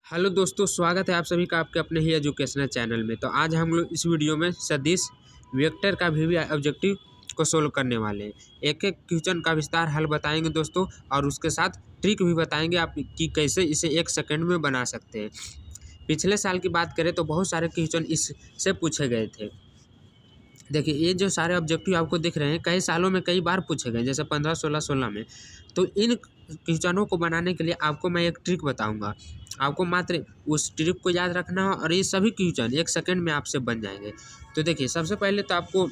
Hello दोस्तों, स्वागत है आप सभी का आपके अपने ही एजुकेशनल चैनल में। तो आज हम लोग इस वीडियो में सदिश वेक्टर का भी ऑब्जेक्टिव को सोल्व करने वाले हैं। एक एक क्वेश्चन का विस्तार हल बताएंगे दोस्तों, और उसके साथ ट्रिक भी बताएंगे आप कि कैसे इसे 1 सेकंड में बना सकते हैं। पिछले साल की बात करें तो बहुत सारे क्वेश्चन इससे पूछे गए थे। देखिए, ये जो सारे ऑब्जेक्टिव आपको दिख रहे हैं कई सालों में कई बार पूछे गए, जैसे 15, 16, 16 में। तो इन क्वेश्चनों को बनाने के लिए आपको मैं एक ट्रिक बताऊंगा। आपको मात्र उस ट्रिक को याद रखना है और ये सभी क्वेश्चन 1 सेकंड में आपसे बन जाएंगे। तो देखिए, सबसे पहले तो आपको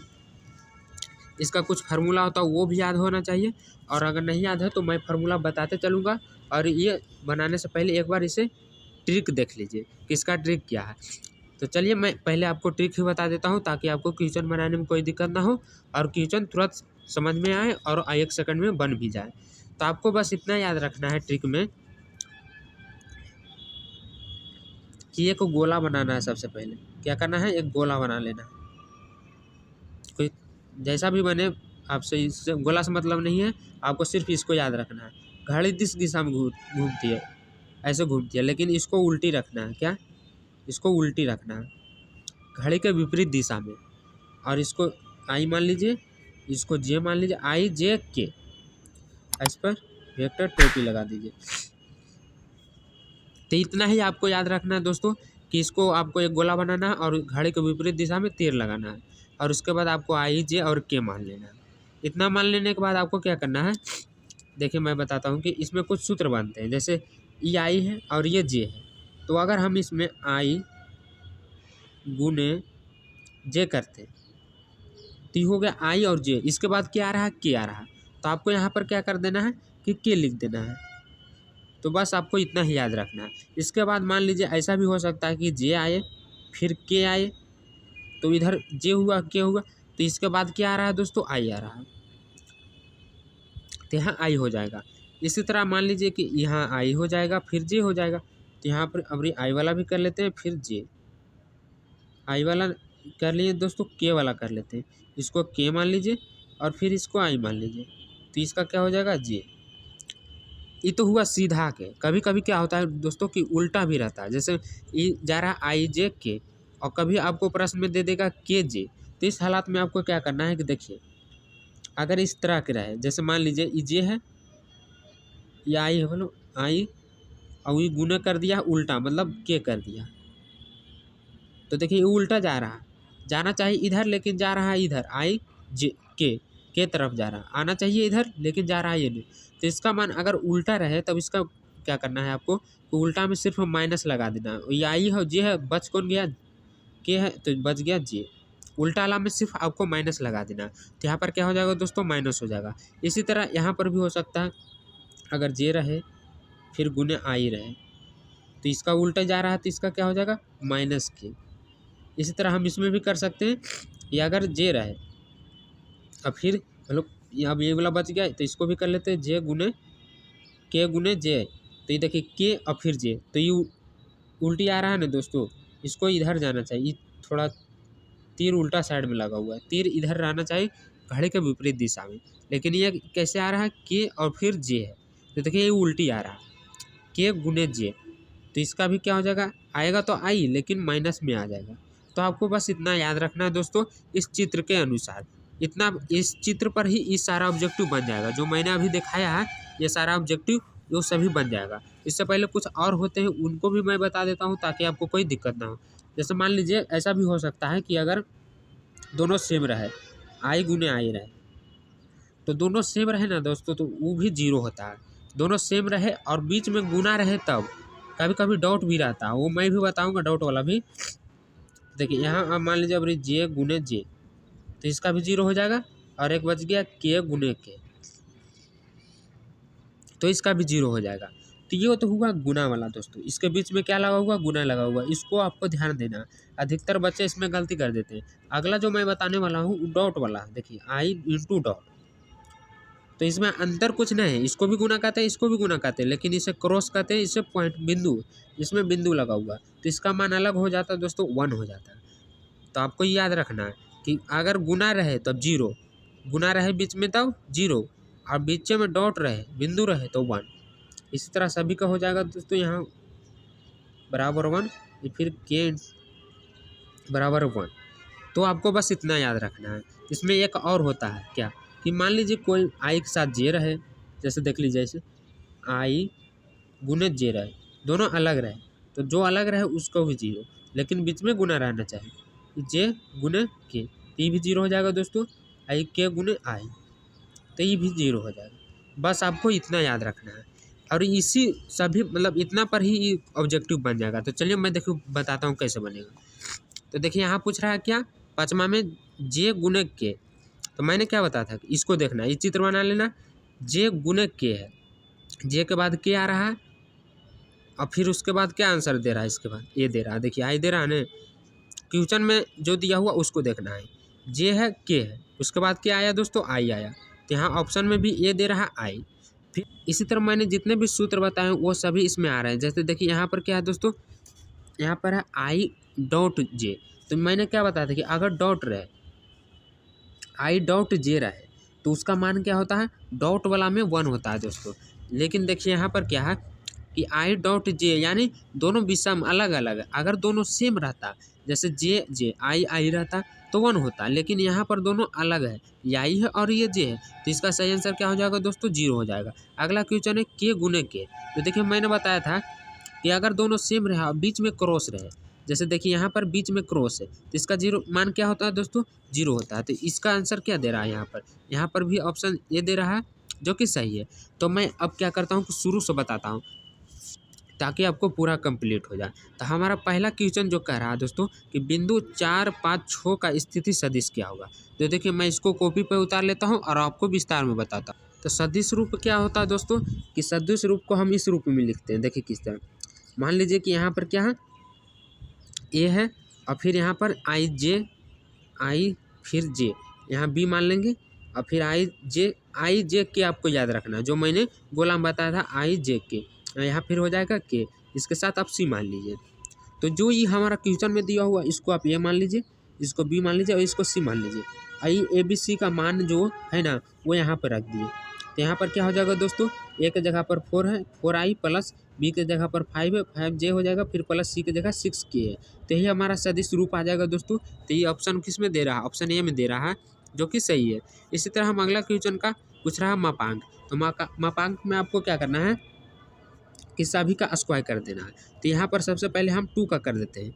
इसका कुछ फार्मूला होता है वो भी याद होना चाहिए, और अगर नहीं याद है तो मैं फार्मूला बताते चलूँगा। और ये बनाने से पहले एक बार इसे ट्रिक देख लीजिए कि इसका ट्रिक क्या है। तो चलिए मैं पहले आपको ट्रिक ही बता देता हूँ ताकि आपको क्वेश्चन बनाने में कोई दिक्कत ना हो और क्वेश्चन तुरंत समझ में आए और 1 सेकंड में बन भी जाए। तो आपको बस इतना याद रखना है ट्रिक में कि एक गोला बनाना है। सबसे पहले क्या करना है, एक गोला बना लेना है। कोई जैसा भी बने, आपसे इससे गोला से मतलब नहीं है, आपको सिर्फ इसको याद रखना है। घड़ी किस दिशा में घूमती है, ऐसे घूमती है, लेकिन इसको उल्टी रखना है। क्या, इसको उल्टी रखना है, घड़ी के विपरीत दिशा में। और इसको आई मान लीजिए, इसको जे मान लीजिए, आई जे के। इस पर वेक्टर टोपी लगा दीजिए। तो इतना ही आपको याद रखना है दोस्तों कि इसको आपको एक गोला बनाना है और घड़ी के विपरीत दिशा में तीर लगाना है, और उसके बाद आपको आई जे और के मान लेना है। इतना मान लेने के बाद आपको क्या करना है, देखिए मैं बताता हूँ कि इसमें कुछ सूत्र बनते हैं। जैसे ये आई है और ये जे है, तो अगर हम इसमें आई गुने जे करते तो ये हो गया आई और जे। इसके बाद क्या आ रहा है, के आ रहा है। तो आपको यहाँ पर क्या कर देना है कि के लिख देना है। तो बस आपको इतना ही याद रखना है। इसके बाद मान लीजिए ऐसा भी हो सकता है कि जे आए फिर के आए, तो इधर जे हुआ के हुआ, तो इसके बाद क्या आ रहा है दोस्तों, आई आ रहा है, तो यहाँ आई हो जाएगा। इसी तरह मान लीजिए कि यहाँ आई हो जाएगा फिर जे हो जाएगा, तो यहाँ पर अब आई वाला भी कर लेते हैं, फिर जे। आई वाला कर लिए दोस्तों, के वाला कर लेते हैं। इसको के मान लीजिए और फिर इसको आई मान लीजिए, तो इसका क्या हो जाएगा, जे। ये तो हुआ सीधा के। कभी कभी क्या होता है दोस्तों कि उल्टा भी रहता है। जैसे ये जा रहा है आई जे के, और कभी आपको प्रश्न में दे देगा के जे। तो इस हालात में आपको क्या करना है कि देखिए, अगर इस तरह के रहे, जैसे मान लीजिए ये जे है, ये आई है, बोलो आई, और ये गुना कर दिया उल्टा, मतलब के कर दिया। तो देखिए ये उल्टा जा रहा है, जाना चाहिए इधर लेकिन जा रहा है इधर, आई जे के तरफ जा रहा है। आना चाहिए इधर लेकिन जा रहा है ये नहीं। तो इसका मान अगर उल्टा रहे तब इसका क्या करना है आपको, तो उल्टा में सिर्फ माइनस लगा देना है। ये आई है, जे है, बच कौन गया, के है, तो बच गया जे। उल्टा वाला में सिर्फ आपको माइनस लगा देना है। तो यहाँ पर क्या हो जाएगा दोस्तों, माइनस हो जाएगा। इसी तरह यहाँ पर भी हो सकता है, अगर जे रहे फिर गुने आई रहे, तो इसका उल्टा जा रहा है तो इसका क्या हो जाएगा, माइनस के। इसी तरह हम इसमें भी कर सकते हैं, या अगर जे रहे अब फिर मतलब अब ये वाला बच गया, तो इसको भी कर लेते हैं, जे गुने जे। तो ये देखिए के और फिर जे, तो ये उल्टी आ रहा है ना दोस्तों, इसको इधर जाना चाहिए। थोड़ा तीर उल्टा साइड में लगा हुआ है, तीर इधर रहना चाहिए घड़ी के विपरीत दिशा में। लेकिन ये कैसे आ रहा है, के और फिर जे है, तो देखिए ये उल्टी आ रहा है, के गुने जे। तो इसका भी क्या हो जाएगा, आएगा तो आई लेकिन माइनस में आ जाएगा। तो आपको बस इतना याद रखना है दोस्तों, इस चित्र के अनुसार इतना, इस चित्र पर ही इस सारा ऑब्जेक्टिव बन जाएगा। जो मैंने अभी दिखाया है ये सारा ऑब्जेक्टिव वो सभी बन जाएगा। इससे पहले कुछ और होते हैं उनको भी मैं बता देता हूँ ताकि आपको कोई दिक्कत ना हो। जैसे मान लीजिए ऐसा भी हो सकता है कि अगर दोनों सेम रहे, आई गुने आई रहे, तो दोनों सेम रहे ना दोस्तों, तो वो भी जीरो होता है। दोनों सेम रहे और बीच में गुना रहे तब, कभी कभी डॉट भी रहता है, वो मैं भी बताऊंगा डॉट वाला भी। देखिए यहाँ अब मान लीजिए अब जे गुने जे, तो इसका भी जीरो हो जाएगा, और एक बच गया के गुने के, तो इसका भी जीरो हो जाएगा। तो ये तो हुआ गुना वाला दोस्तों। इसके बीच में क्या लगा हुआ, गुना लगा हुआ, इसको आपको ध्यान देना। अधिकतर बच्चे इसमें गलती कर देते हैं। अगला जो मैं बताने वाला हूँ डॉट वाला, देखिए आई इंटू डॉट। तो इसमें अंतर कुछ नहीं है, इसको भी गुना कहते हैं, इसको भी गुना कहते हैं, लेकिन इसे क्रॉस कहते हैं, इसे पॉइंट बिंदु, इसमें बिंदु लगा हुआ, तो इसका मान अलग हो जाता है दोस्तों, 1 हो जाता है। तो आपको याद रखना है कि अगर गुना रहे तब जीरो, गुना रहे बीच में तब जीरो, और बीच में डॉट रहे बिंदु रहे तो 1। इसी तरह सभी का हो जाएगा दोस्तों। यहाँ बराबर 1 फिर के बराबर 1। तो आपको बस इतना याद रखना है। इसमें एक और होता है क्या कि मान लीजिए कोई आई के साथ जे रहे, जैसे देख लीजिए ऐसे आई गुने जे रहे, दोनों अलग रहे, तो जो अलग रहे उसको भी 0, लेकिन बीच में गुना रहना चाहिए, जे गुने के, तो ये भी 0 हो जाएगा दोस्तों। आई के गुने आई, तो ये भी 0 हो जाएगा। बस आपको इतना याद रखना है और इसी सभी मतलब इतना पर ही ऑब्जेक्टिव बन जाएगा। तो चलिए मैं देखो बताता हूँ कैसे बनेगा। तो देखिए यहाँ पूछ रहा है क्या, पाँचवा में जे गुने के, तो मैंने क्या बताया था कि इसको देखना, ये चित्र बना लेना, जे गुने के है, जे के बाद के आ रहा है और फिर उसके बाद क्या आंसर दे रहा है, इसके बाद ए दे रहा है, देखिए आई दे रहा है ना। क्वेश्चन में जो दिया हुआ उसको देखना है, जे है के है, उसके बाद क्या आया दोस्तों, आई आया। तो यहाँ ऑप्शन में भी ए दे रहा है आई। फिर इसी तरह मैंने जितने भी सूत्र बताए वो सभी इसमें आ रहे हैं। जैसे देखिए यहाँ पर क्या है दोस्तों, यहाँ पर है आई डॉट जे, तो मैंने क्या बताया था कि अगर डॉट रहे, आई डॉट जे रहे, तो उसका मान क्या होता है, डॉट वाला में 1 होता है दोस्तों। लेकिन देखिए यहाँ पर क्या है कि आई डॉट जे यानी दोनों विषम अलग अलग है। अगर दोनों सेम रहता, जैसे जे जे आई आई रहता तो 1 होता, लेकिन यहाँ पर दोनों अलग है, ये आई है और ये जे है, तो इसका सही आंसर क्या हो जाएगा दोस्तों, 0 हो जाएगा। अगला क्वेश्चन है के गुने के, तो देखिए मैंने बताया था कि अगर दोनों सेम रहे और बीच में क्रॉस रहे, जैसे देखिए यहाँ पर बीच में क्रॉस है, तो इसका 0 मान क्या होता है दोस्तों, 0 होता है। तो इसका आंसर क्या दे रहा है, यहाँ पर भी ऑप्शन ये दे रहा है जो कि सही है। तो मैं अब क्या करता हूँ कि शुरू से बताता हूँ ताकि आपको पूरा कंप्लीट हो जाए। तो हमारा पहला क्वेश्चन जो कह रहा है दोस्तों कि बिंदु 4, 5, 6 का स्थिति सदिश क्या होगा। तो देखिए मैं इसको कॉपी पे उतार लेता हूँ और आपको विस्तार में बताता हूँ। तो सदिश रूप क्या होता है दोस्तों कि सदिश रूप को हम इस रूप में लिखते हैं, देखिए किस तरह। मान लीजिए कि यहाँ पर क्या है, ए है और फिर यहाँ पर आई फिर जे, यहाँ बी मान लेंगे और फिर आई जे के आपको याद रखना है, जो मैंने गोला में बताया था आई जे के, यहाँ फिर हो जाएगा के, इसके साथ आप सी मान लीजिए। तो जो ये हमारा क्वेश्चन में दिया हुआ इसको आप ए मान लीजिए, इसको बी मान लीजिए और इसको सी मान लीजिए। आई ए बी सी का मान जो है ना वो यहाँ पर रख दिए। तो यहाँ पर क्या हो जाएगा दोस्तों, ए के जगह पर 4 है, 4i प्लस बी के जगह पर 5 है, 5j हो जाएगा, फिर प्लस सी के जगह 6k है। तो यही हमारा सदिश रूप आ जाएगा दोस्तों। तो ये ऑप्शन किस में दे रहा है, ऑप्शन ए में दे रहा है, जो कि सही है। इसी तरह हम अगला क्वेश्चन का पूछ रहा है मापांक। तो मापांक में आपको क्या करना है कि सभी का स्क्वायर कर देना है। तो यहाँ पर सबसे पहले हम 2 का कर देते हैं,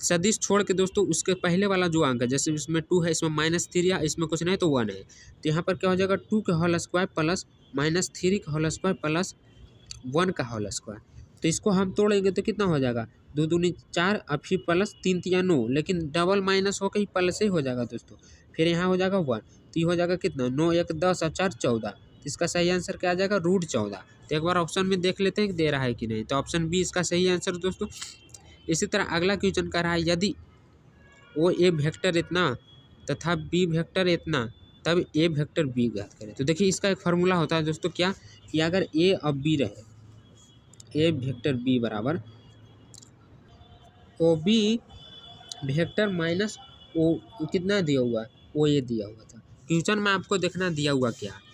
सदिश छोड़ के दोस्तों उसके पहले वाला जो अंक है, जैसे इसमें 2 है, इसमें -3 है, इसमें कुछ नहीं तो 1 है। तो यहाँ पर क्या हो जाएगा 2 का होल स्क्वायर प्लस -3 का होल स्क्वायर प्लस 1 का होल स्क्वायर। तो इसको हम तोड़ेंगे तो कितना हो जाएगा, 2 दूनी 4 और फिर प्लस 3 तिया 9, लेकिन डबल माइनस होकर ही प्लस ही हो जाएगा दोस्तों। फिर यहाँ हो जाएगा 1, तो ये हो जाएगा कितना 9 1 10 और 4 14। तो इसका सही आंसर क्या आ जाएगा √14। तो एक बार ऑप्शन में देख लेते हैं कि दे रहा है कि नहीं। तो ऑप्शन बी इसका सही आंसर दोस्तों। इसी तरह अगला क्वेश्चन कर रहा है यदि ओ ए वेक्टर इतना तथा बी वेक्टर इतना तब ए वेक्टर बी ज्ञात करें। तो देखिए इसका एक फार्मूला होता है दोस्तों क्या कि अगर ए और बी रहे, ए वेक्टर बी बराबर O B vector minus O कितना दिया हुआ है, ओ ए दिया हुआ था। क्वेश्चन में आपको देखना दिया हुआ क्या है,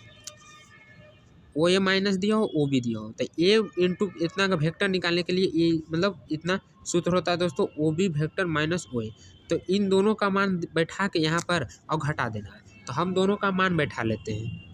ओ ए माइनस दिया हो, ओ बी दिया हो। तो ए इंटू इतना का वेक्टर निकालने के लिए ये मतलब इतना सूत्र होता है दोस्तों, O B vector minus O ए। तो इन दोनों का मान बैठा के यहाँ पर और घटा देना है। तो हम दोनों का मान बैठा लेते हैं।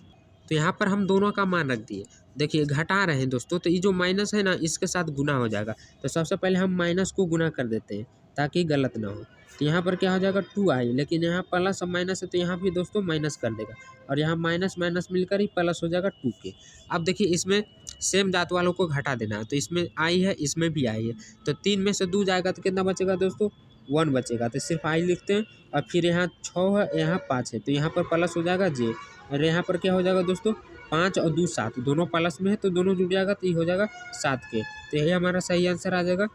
तो यहाँ पर हम दोनों का मान रख दिए, देखिए घटा रहे हैं दोस्तों। तो ये जो माइनस है ना इसके साथ गुना हो जाएगा। तो सबसे पहले हम माइनस को गुना कर देते हैं ताकि गलत ना हो। तो यहाँ पर क्या हो जाएगा 2i, लेकिन यहाँ प्लस और माइनस है तो यहाँ भी दोस्तों माइनस कर देगा और यहाँ माइनस माइनस मिलकर ही प्लस हो जाएगा 2k। अब देखिए इसमें सेम जात वालों को घटा देना है। तो इसमें i है, इसमें भी i है, तो 3 में से 2 जाएगा तो कितना बचेगा दोस्तों 1 बचेगा। तो सिर्फ i लिखते हैं और फिर यहाँ 6 है, यहाँ 5 है, तो यहाँ पर प्लस हो जाएगा j और यहाँ पर क्या हो जाएगा दोस्तों 5 और 2 7, दोनों प्लस में है तो दोनों जुड़ जाएगा, तो ये हो जाएगा 7k। तो यही हमारा सही आंसर आ जाएगा।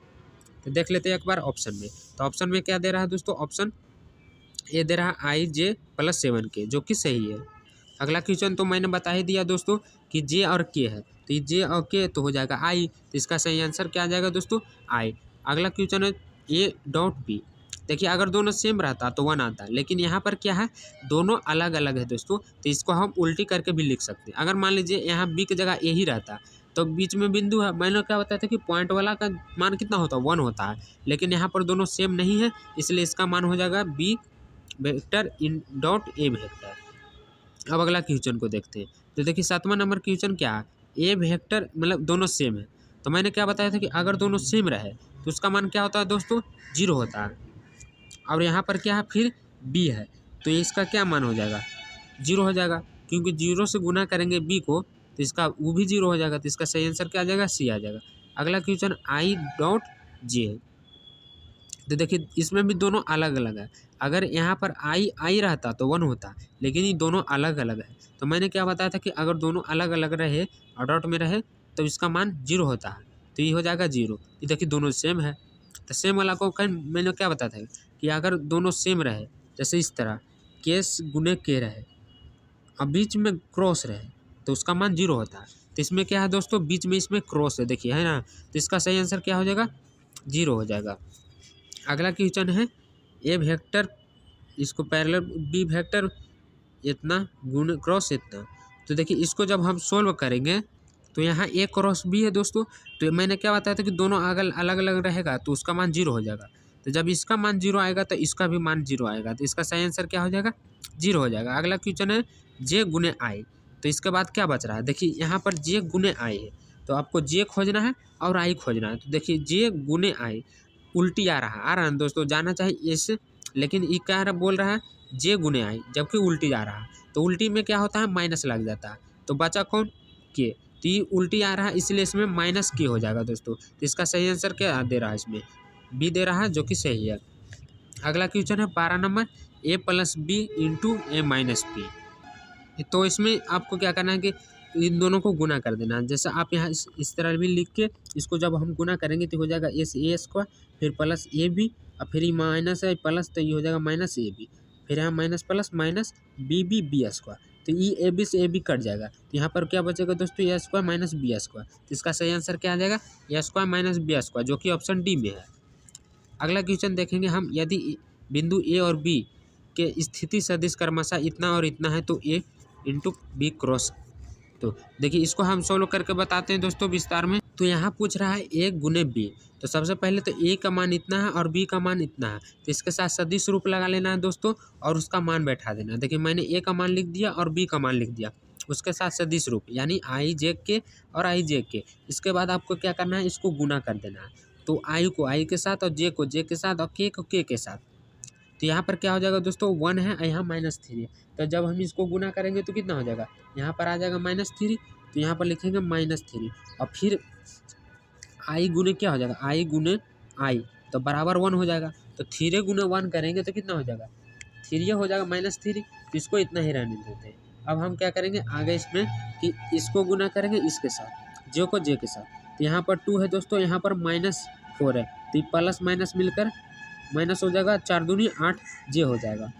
तो देख लेते हैं एक बार ऑप्शन में। तो ऑप्शन में क्या दे रहा है दोस्तों, ऑप्शन ए दे रहा है i j प्लस 7k, जो कि सही है। अगला क्वेश्चन तो मैंने बता ही दिया दोस्तों कि j और k है, तो ये j और k तो हो जाएगा i। तो इसका सही आंसर क्या आ जाएगा दोस्तों i। अगला क्वेश्चन है a डॉट b। देखिए अगर दोनों सेम रहता तो 1 आता, लेकिन यहाँ पर क्या है दोनों अलग अलग है दोस्तों। तो इसको हम उल्टी करके भी लिख सकते हैं। अगर मान लीजिए यहाँ b की जगह a ही रहता तो बीच में बिंदु है। मैंने क्या बताया था कि पॉइंट वाला का मान कितना होता है, 1 होता है, लेकिन यहाँ पर दोनों सेम नहीं है, इसलिए इसका मान हो जाएगा B vector in dot A vector. अब अगला क्वेश्चन को देखते हैं। तो देखिए 7वां नंबर क्वेश्चन क्या है, ए वेक्टर मतलब दोनों सेम है। तो मैंने क्या बताया था कि अगर दोनों सेम रहे तो उसका मान क्या होता है दोस्तों, 0 होता है। और यहाँ पर क्या है, फिर बी है, तो इसका क्या मान हो जाएगा, 0 हो जाएगा, क्योंकि 0 से गुना करेंगे बी को तो इसका वो भी 0 हो जाएगा। तो इसका सही आंसर क्या आ जाएगा, सी आ जाएगा। अगला क्वेश्चन आई डॉट जे। तो देखिए इसमें भी दोनों अलग अलग है। अगर यहाँ पर आई रहता तो 1 होता, लेकिन ये दोनों अलग अलग है। तो मैंने क्या बताया था कि अगर दोनों अलग अलग रहे और डॉट में रहे तो इसका मान 0 होता है, तो ये हो जाएगा 0। ये देखिए दोनों सेम है, तो सेम वाला को मैंने क्या बताया था कि अगर दोनों सेम रहे, जैसे इस तरह केस गुने के रहे और बीच में क्रॉस रहे तो उसका मान 0 होता है। तो इसमें क्या है दोस्तों, बीच में इसमें क्रॉस है, देखिए है ना, तो इसका सही आंसर क्या हो जाएगा, 0 हो जाएगा। अगला क्वेश्चन है ए वेक्टर इसको पैरेलल बी वेक्टर इतना गुण क्रॉस इतना। तो देखिए इसको जब हम सोल्व करेंगे तो यहाँ ए क्रॉस बी है दोस्तों। तो मैंने क्या बताया था कि दोनों अगर अलग अलग रहेगा तो उसका मान 0 हो जाएगा। तो जब इसका मान 0 आएगा तो इसका भी मान 0 आएगा, तो इसका सही आंसर क्या हो जाएगा, 0 हो जाएगा। अगला क्वेश्चन है जे गुने आई। तो इसके बाद क्या बच रहा है, देखिए यहाँ पर जे गुने आई है, तो आपको जे खोजना है और आई खोजना है। तो देखिए जे गुने आई उल्टी आ रहा है ना दोस्तों, जाना चाहिए इससे, लेकिन ये क्या बोल रहा है जे गुने आई, जबकि उल्टी आ रहा है। तो उल्टी में क्या होता है, माइनस लग जाता है। तो बचा कौन, के। तो ये उल्टी आ रहा है इसलिए इसमें माइनस के हो जाएगा दोस्तों। तो इसका सही आंसर क्या दे रहा है, इसमें बी दे रहा है, जो कि सही है। अगला क्वेश्चन है 12 number A plus B into A minus B. तो इसमें आपको क्या करना है कि इन दोनों को गुना कर देना है। जैसे आप यहाँ इस तरह भी लिख के इसको जब हम गुना करेंगे तो हो जाएगा ए से ए स्क्वायर, फिर प्लस ए बी, और फिर ये माइनस है प्लस, तो ये हो जाएगा माइनस ए बी, फिर यहाँ minus plus minus B B B square. तो ये ए बी से ए बी कट जाएगा, तो यहाँ पर क्या बचेगा दोस्तों, ए स्क्वायर माइनस बी स्क्वायर। तो इसका सही आंसर क्या आ जाएगा, ए स्क्वायर माइनस बी स्क्वायर, जो कि ऑप्शन डी में है। अगला क्वेश्चन देखेंगे हम, यदि बिंदु ए और बी के स्थिति सदिश क्रमशः इतना और इतना है तो ए इंटू बी क्रॉस। तो देखिए इसको हम सोल्व करके बताते हैं दोस्तों विस्तार में। तो यहाँ पूछ रहा है ए गुने बी। तो सबसे पहले तो ए का मान इतना है और बी का मान इतना है, तो इसके साथ सदिश रूप लगा लेना है दोस्तों और उसका मान बैठा देना है। देखिए मैंने ए का मान लिख दिया और बी का मान लिख दिया, उसके साथ सदिश रूप यानी आई जे के और आई जे के। इसके बाद आपको क्या करना है, इसको गुना कर देना है। तो आई को आई के साथ और जे को जे के साथ और के को के साथ। तो यहाँ पर क्या हो जाएगा दोस्तों, 1 है और यहाँ -3 है। तो जब हम इसको गुना करेंगे तो कितना हो जाएगा, यहाँ पर आ जाएगा -3, तो यहाँ पर लिखेंगे -3 और फिर आई गुने क्या हो जाएगा, आई गुने आई, तो बराबर 1 हो जाएगा। तो 3 गुने 1 करेंगे तो कितना हो जाएगा, 3 हो जाएगा -3। तो इसको इतना ही रहने देते हैं। अब हम क्या करेंगे आगे इसमें कि इसको गुना करेंगे इसके साथ, जे को जे के साथ। तो यहाँ पर 2 है दोस्तों, यहाँ पर -4 है, तो प्लस माइनस मिलकर माइनस हो जाएगा, 4 दूनी 8 जे हो जाएगा।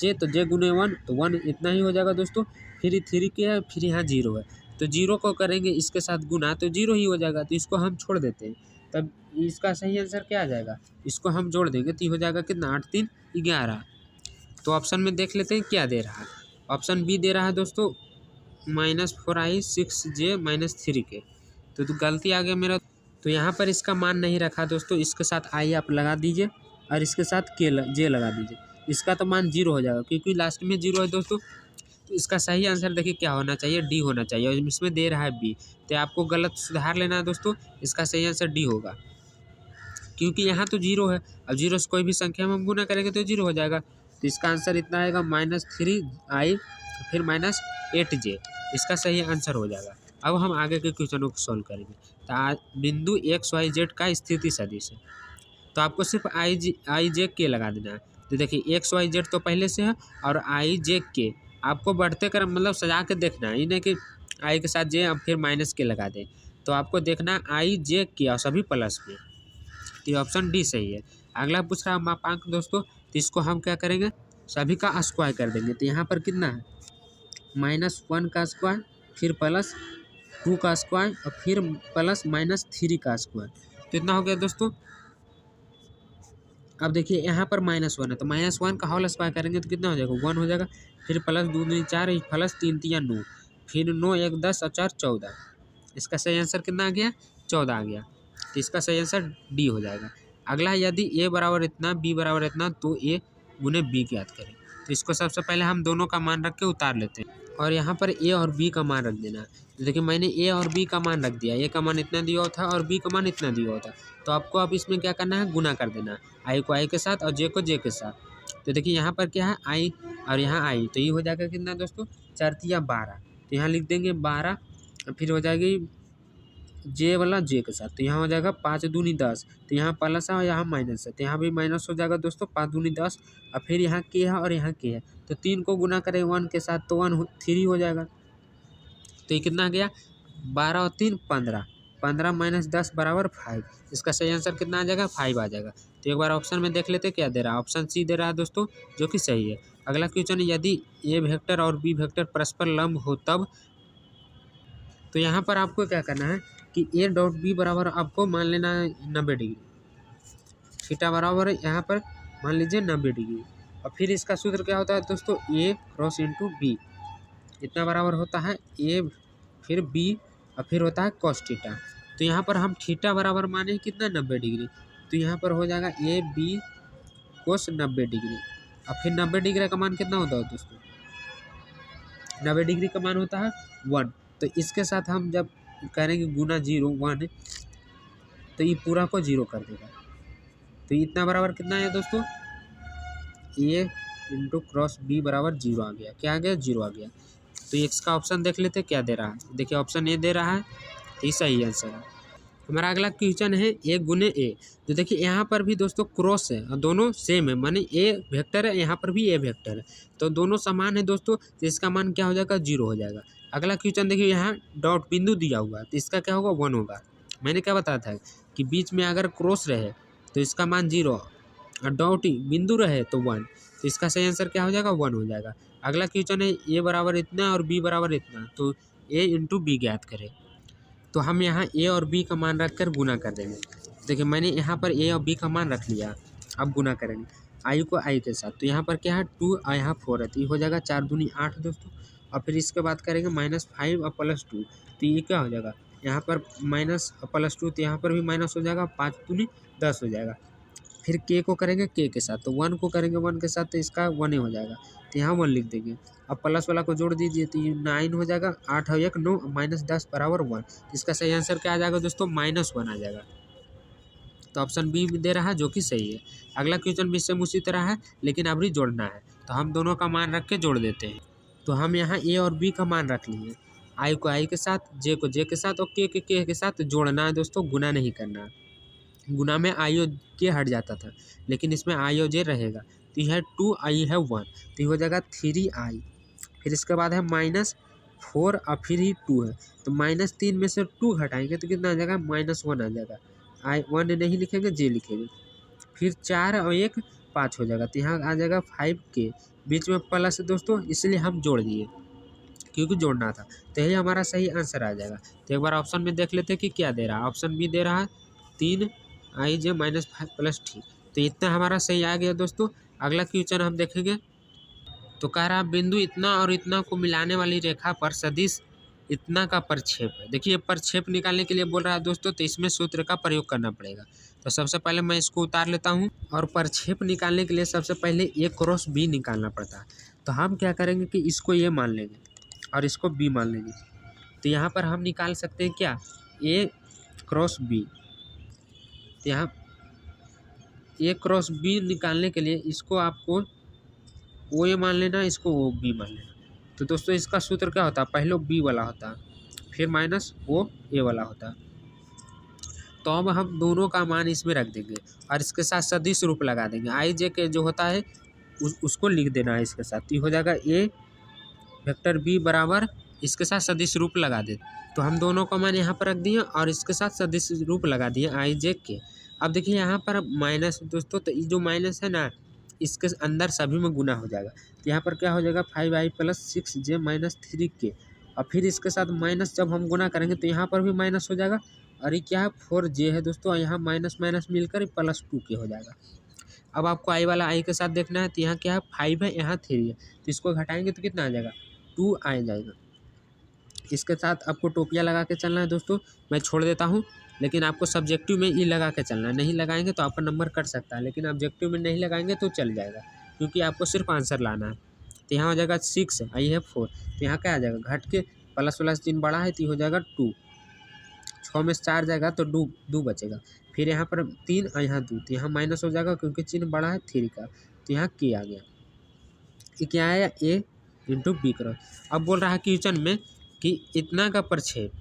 जे तो जे गुने 1, तो 1 इतना ही हो जाएगा दोस्तों। फिर 3 के है, फिर यहाँ 0 है, तो 0 को करेंगे इसके साथ गुना तो 0 ही हो जाएगा। तो इसको हम छोड़ देते हैं, तब इसका सही आंसर क्या आ जाएगा, इसको हम जोड़ देंगे तो हो जाएगा कितना, 8 3 11। तो ऑप्शन में देख लेते हैं क्या दे रहा है। ऑप्शन बी दे रहा है दोस्तों -4i 6j -3 के। तो गलती आ गया मेरा। तो यहाँ पर इसका मान नहीं रखा दोस्तों, इसके साथ आई आप लगा दीजिए और इसके साथ जे लगा दीजिए। इसका तो मान 0 हो जाएगा क्योंकि लास्ट में 0 है दोस्तों। तो इसका सही आंसर देखिए क्या होना चाहिए, डी होना चाहिए, और इसमें दे रहा है बी। तो आपको गलत सुधार लेना है दोस्तों, इसका सही आंसर डी होगा, क्योंकि यहाँ तो 0 है। अब 0 से कोई भी संख्या में हम गुना करेंगे तो 0 हो जाएगा। तो इसका आंसर इतना आएगा -3i फिर -8j, इसका सही आंसर हो जाएगा। अब हम आगे के क्वेश्चनों को सॉल्व करेंगे। तो बिंदु XYZ का स्थिति सदिश है, तो आपको सिर्फ आई जे के लगा देना है। तो देखिए XYZ तो पहले से है और आई जे के आपको बढ़ते क्रम मतलब सजा के देखना है, ये नहीं कि आई के साथ जे अब फिर माइनस के लगा दें। तो आपको देखना है आई जे के और सभी प्लस में। तो ऑप्शन डी सही है। अगला पूछ रहा है मापांक दोस्तों, तो इसको हम क्या करेंगे, सभी का स्क्वायर कर देंगे। तो यहाँ पर कितना है, -1 का स्क्वायर, फिर +2 का स्क्वायर और फिर प्लस -3 का स्क्वायर। तो इतना हो गया दोस्तों। अब देखिए यहाँ पर -1 है, तो -1 का होल स्क्वायर करेंगे तो कितना हो जाएगा, 1 हो जाएगा। फिर +2 दूनी 4, +3 3 9, फिर 9 1 10 और 4 14। इसका सही आंसर कितना आ गया, 14 आ गया। तो इसका सही आंसर डी हो जाएगा। अगला है यदि ए बराबर इतना बी बराबर इतना तो ए गुने बी ज्ञात करें। तो इसको सबसे पहले हम दोनों का मान रख के उतार लेते हैं और यहाँ पर ए और बी का मान रख देना है। तो देखिए मैंने ए और बी का मान रख दिया, ए का मान इतना दिया हुआ था और बी का मान इतना दिया हुआ था। तो आपको अब इसमें क्या करना है, गुना कर देना है, आई को आई के साथ और जे को जे के साथ। तो देखिए यहाँ पर क्या है, आई और यहाँ आई, तो ये हो जाएगा कितना दोस्तों, 4 तिया 12। तो यहाँ लिख देंगे 12, फिर हो जाएगी जे वाला जे के साथ, तो यहाँ हो जाएगा 5 दूनी 10। तो यहाँ प्लस है और यहाँ माइनस है, तो यहाँ भी माइनस हो जाएगा दोस्तों, 5 दूनी 10। और फिर यहाँ के है और यहाँ के है, तो 3 को गुना करें 1 के साथ तो 1 3 हो जाएगा। तो ये कितना आ गया, 12 और 3 15, 15 माइनस 10 बराबर 5। इसका सही आंसर कितना आ जाएगा, 5 आ जाएगा। तो एक बार ऑप्शन में देख लेते क्या दे रहा है, ऑप्शन सी दे रहा है दोस्तों, जो कि सही है। अगला क्वेश्चन है यदि ए वेक्टर और बी वेक्टर परस्पर लंब हो तब। तो यहाँ पर आपको क्या करना है कि ए डॉट बी बराबर आपको मान लेना है 90 डिग्री, थीटा बराबर यहाँ पर मान लीजिए 90 डिग्री। और फिर इसका सूत्र क्या होता है दोस्तों, ए क्रॉस इंटू बी, इतना बराबर होता है ए फिर बी और फिर होता है कॉस थीटा। तो यहाँ पर हम थीटा बराबर माने कितना 90 डिग्री, तो यहाँ पर हो जाएगा ए बी कोस 90 डिग्री। और फिर 90 डिग्री का मान कितना होता है दोस्तों, 90 डिग्री का मान होता है 1। तो इसके साथ हम जब करेंगे गुना 0 1, तो ये पूरा को 0 कर देगा। तो इतना बराबर कितना है दोस्तों, ए इंटू क्रॉस बी बराबर 0 आ गया। क्या आ गया, 0 आ गया। तो इसका ऑप्शन देख लेते क्या दे रहा है, देखिए ऑप्शन ए दे रहा है, तो ये सही आंसर है। हमारा अगला क्वेश्चन है ए गुने ए। तो देखिए यहाँ पर भी दोस्तों क्रॉस है और दोनों सेम है, माने ए वेक्टर है, यहाँ पर भी ए वेक्टर है, तो दोनों समान है दोस्तों। तो इसका मान क्या हो जाएगा, 0 हो जाएगा। अगला क्वेश्चन देखिए यहाँ डॉट बिंदु दिया हुआ है, तो इसका क्या होगा, 1 होगा। मैंने क्या बताया था कि बीच में अगर क्रॉस रहे तो इसका मान 0 और डॉट बिंदु रहे तो 1, तो इसका सही आंसर क्या हो जाएगा, 1 हो जाएगा। अगला क्वेश्चन है ए बराबर इतना और बी बराबर इतना, तो ए इंटू बी ज्ञात करें। तो हम यहाँ ए और बी का मान रख कर गुना कर देंगे। देखिए मैंने यहाँ पर ए और बी का मान रख लिया, अब गुना करेंगे आई को आई के साथ। तो यहाँ पर क्या है 2 और यहाँ 4 है, तो ये हो जाएगा 4 दूनी 8 दोस्तों। और फिर इसके बाद करेंगे -5 और +2, तो ये क्या हो जाएगा, यहाँ पर माइनस +2, तो यहाँ पर भी माइनस हो जाएगा, 5 दूनी 10 हो जाएगा। फिर के को करेंगे के के साथ, तो 1 को करेंगे 1 के साथ, तो इसका 1 ही हो जाएगा, तो यहाँ 1 लिख देंगे। अब प्लस वाला को जोड़ दीजिए, तो ये 9 हो जाएगा, 8 और 1 9 माइनस 10 बराबर 1। इसका सही आंसर क्या आ जाएगा दोस्तों, -1 आ जाएगा। तो ऑप्शन बी दे रहा है, जो कि सही है। अगला क्वेश्चन भी सेम उसी तरह है, लेकिन अभी जोड़ना है, तो हम दोनों का मान रख के जोड़ देते हैं। तो हम यहाँ ए और बी का मान रख लिए, आई को आई के साथ, जे को जे के साथ और के के साथ जोड़ना है दोस्तों, गुना नहीं करना है। गुना में आई और जे हट जाता था, लेकिन इसमें आई और जे रहेगा। तो यह 2 आई है 1, तो ये हो जाएगा 3 आई। फिर इसके बाद है -4 और फिर ही 2 है, तो -3 में से 2 घटाएंगे तो कितना आ जाएगा, -1 आ जाएगा। आई 1 नहीं लिखेंगे, जे लिखेंगे। फिर 4 और 1 5 हो जाएगा, तो यहाँ आ जाएगा 5 के, बीच में प्लस है दोस्तों, इसलिए हम जोड़ दिए क्योंकि जोड़ना था। तो यही हमारा सही आंसर आ जाएगा। तो एक बार ऑप्शन में देख लेते हैं कि क्या दे रहा है। ऑप्शन बी दे रहा है 3 आई जे -5 + ठीक, तो इतना हमारा सही आ गया दोस्तों। अगला क्वेश्चन हम देखेंगे, तो कह रहा है बिंदु इतना और इतना को मिलाने वाली रेखा पर सदिश इतना का प्रक्षेप है। देखिए प्रक्षेप निकालने के लिए बोल रहा है दोस्तों, तो इसमें सूत्र का प्रयोग करना पड़ेगा। तो सबसे पहले मैं इसको उतार लेता हूँ, और प्रक्षेप निकालने के लिए सबसे पहले ए क्रॉस बी निकालना पड़ता है। तो हम क्या करेंगे कि इसको ए मान लेंगे और इसको बी मान लेंगे। तो यहाँ पर हम निकाल सकते हैं क्या, ए क्रॉस बी। तो यहाँ ए क्रॉस बी निकालने के लिए इसको आपको ओ ए मान लेना, इसको ओ बी मान लेना। तो दोस्तों इसका सूत्र क्या होता है, पहले बी वाला होता है, फिर माइनस ओ ए वाला होता है। तो अब हम दोनों का मान इसमें रख देंगे और इसके साथ सदिश रूप लगा देंगे। आई जे के जो होता है उसको लिख देना है इसके साथ, तो ये हो जाएगा ए वेक्टर बी बराबर, इसके साथ सदिश रूप लगा दे। तो हम दोनों का मान यहाँ पर रख दिए और इसके साथ सदिश रूप लगा दिए आई जे के। अब देखिए यहाँ पर माइनस दोस्तों, तो ये जो माइनस है ना, इसके अंदर सभी में गुना हो जाएगा। तो यहाँ पर क्या हो जाएगा 5i + 6j - 3k, और फिर इसके साथ माइनस जब हम गुना करेंगे तो यहाँ पर भी माइनस हो जाएगा। और ये क्या है 4j है दोस्तों, और यहाँ माइनस माइनस मिलकर +2k हो जाएगा। अब आपको आई वाला आई के साथ देखना है, तो यहाँ क्या है 5 है, यहाँ 3 है, तो इसको घटाएंगे तो कितना आ जाएगा 2 आ जाएगा। इसके साथ आपको टोपिया लगा के चलना है दोस्तों। मैं छोड़ देता हूँ, लेकिन आपको सब्जेक्टिव में ई लगा के चलना है। नहीं लगाएंगे तो आपका नंबर कट सकता है, लेकिन ऑब्जेक्टिव में नहीं लगाएंगे तो चल जाएगा, क्योंकि आपको सिर्फ आंसर लाना है। तो यहाँ हो जाएगा 6, आई है 4, तो यहाँ क्या आ जाएगा, घट के प्लस वाला चिन्ह बड़ा है तो हो जाएगा 2, 6 में 4 जाएगा तो 2 बचेगा। फिर यहाँ पर 3 और यहाँ 2, तो यहाँ माइनस हो जाएगा क्योंकि चिन्ह बड़ा है 3 का, तो यहाँ के आ गया। ये क्या आया, ए इंटू बी करो। अब बोल रहा है क्वेश्चन में कि इतना का प्रक्षेप,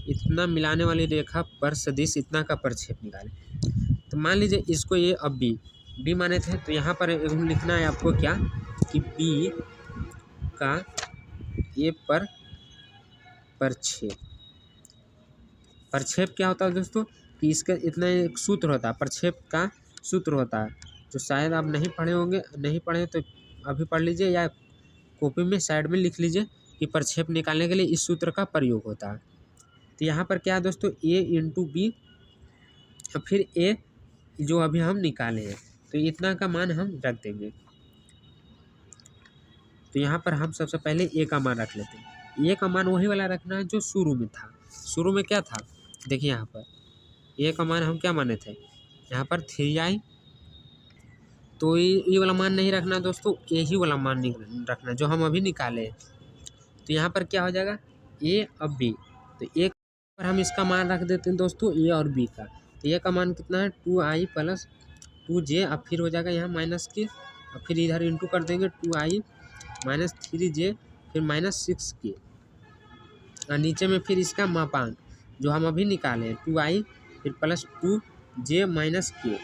इतना मिलाने वाली रेखा पर सदिश इतना का प्रक्षेप निकाले। तो मान लीजिए इसको ए अब बी माने थे, तो यहाँ पर लिखना है आपको क्या कि बी का ए पर प्रक्षेप। प्रक्षेप क्या होता है दोस्तों कि इसका इतना एक सूत्र होता है, प्रक्षेप का सूत्र होता है, जो शायद आप नहीं पढ़े होंगे। नहीं पढ़े तो अभी पढ़ लीजिए या कॉपी में साइड में लिख लीजिए कि प्रक्षेप निकालने के लिए इस सूत्र का प्रयोग होता है। तो यहाँ पर क्या है दोस्तों, ए इंटू बी, और फिर ए जो अभी हम निकाले हैं, तो इतना का मान हम रख देंगे। तो यहाँ पर हम सबसे पहले ए का मान रख लेते हैं। ए का मान वही वाला रखना है जो शुरू में था। शुरू में क्या था, देखिए यहाँ पर ए का मान हम क्या माने थे, यहाँ पर 3i, तो ये वाला मान नहीं रखना दोस्तों, यही वाला मान रखना जो हम अभी निकाले। तो यहाँ पर क्या हो जाएगा, ए और बी, तो ए पर हम इसका मान रख देते हैं दोस्तों ए और बी का। तो ए का मान कितना है 2i प्लस 2j, अब फिर हो जाएगा यहाँ माइनस के, और फिर इधर इंटू कर देंगे 2i माइनस 3j, फिर माइनस 6k, और नीचे में फिर इसका मापांक जो हम अभी निकाले हैं 2i फिर प्लस 2j माइनस k,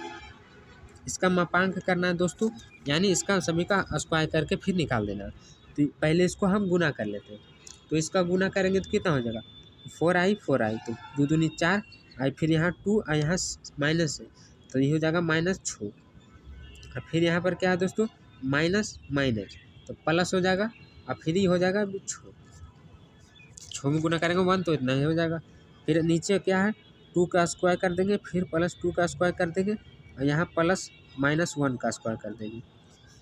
इसका मापांक करना है दोस्तों, यानी इसका सभी का स्क्वायर करके फिर निकाल देना। तो पहले इसको हम गुना कर लेते हैं, तो इसका गुना करेंगे तो कितना हो जाएगा 4i, तो 2 दूनी 4 आई, फिर यहाँ 2 और यहाँ माइनस है, तो ये हो जाएगा -6, और फिर यहाँ पर क्या है दोस्तों माइनस माइनस, तो प्लस हो जाएगा, और फिर ये हो जाएगा 6 में गुना करेंगे 1, तो इतना ही हो जाएगा। फिर नीचे क्या है 2 का स्क्वायर कर देंगे, फिर प्लस 2 का स्क्वायर कर देंगे, और यहाँ प्लस -1 का स्क्वायर कर देंगे,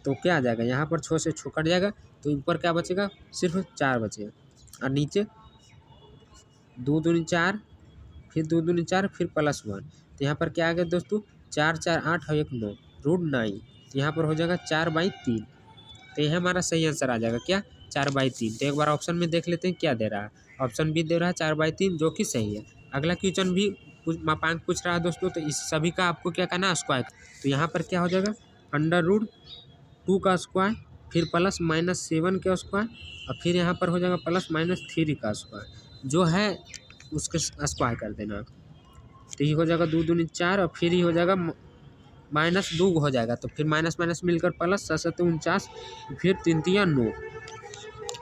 तो क्या आ जाएगा, यहाँ पर 6 से 6 कट जाएगा, तो ऊपर क्या बचेगा सिर्फ 4 बचेगा, और नीचे 2 दूनी 4, फिर 2 दूनी 4, फिर +1, तो यहाँ पर क्या आ गया दोस्तों 4 4 8 और 1 9 √9, तो यहाँ पर हो जाएगा 4/3, तो यह हमारा सही आंसर आ जाएगा क्या 4/3। तो एक बार ऑप्शन में देख लेते हैं क्या दे रहा है, ऑप्शन बी दे रहा है 4/3, जो कि सही है। अगला क्वेश्चन भी मापांक पूछ रहा है दोस्तों, तो इस सभी का आपको क्या करना है स्क्वायर। तो यहाँ पर क्या हो जाएगा √2 का स्क्वायर, फिर प्लस -7 का स्क्वायर, और फिर यहाँ पर हो जाएगा प्लस -3 का स्क्वायर, जो है उसके स्क्वायर कर देना। तो ये हो जाएगा 2 दूनी 4, और फिर ये हो जाएगा -2 हो जाएगा, तो फिर माइनस माइनस मिलकर प्लस 7 7 49, फिर 3 3 9,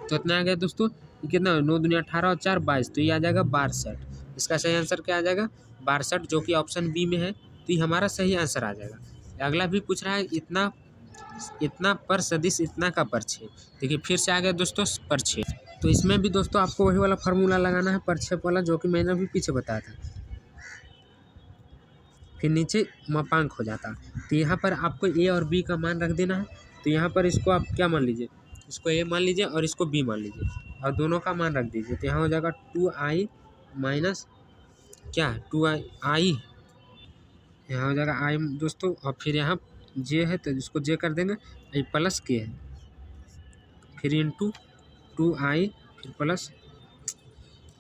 तो इतना आ गया दोस्तों, ये कितना 9 दूनी 18 और 4 22, तो ये आ जाएगा 62। इसका सही आंसर क्या आ जाएगा 62, जो कि ऑप्शन बी में है, तो ये हमारा सही आंसर आ जाएगा। अगला भी पूछ रहा है इतना पर सदिश इतना का प्रक्षेप। देखिए फिर से आ गया दोस्तों प्रक्षेप, तो इसमें भी दोस्तों आपको वही वाला फार्मूला लगाना है प्रक्षेप वाला, जो कि मैंने अभी पीछे बताया था, फिर नीचे मापांक हो जाता। तो यहाँ पर आपको ए और बी का मान रख देना है। तो यहाँ पर इसको आप क्या मान लीजिए, इसको ए मान लीजिए और इसको बी मान लीजिए, और दोनों का मान रख दीजिए। तो यहाँ हो जाएगा 2i माइनस क्या 2i, यहाँ हो जाएगा i दोस्तों, और फिर यहाँ जे है तो इसको जे कर देंगे, ये प्लस के है, फिर इंटू 2i फिर प्लस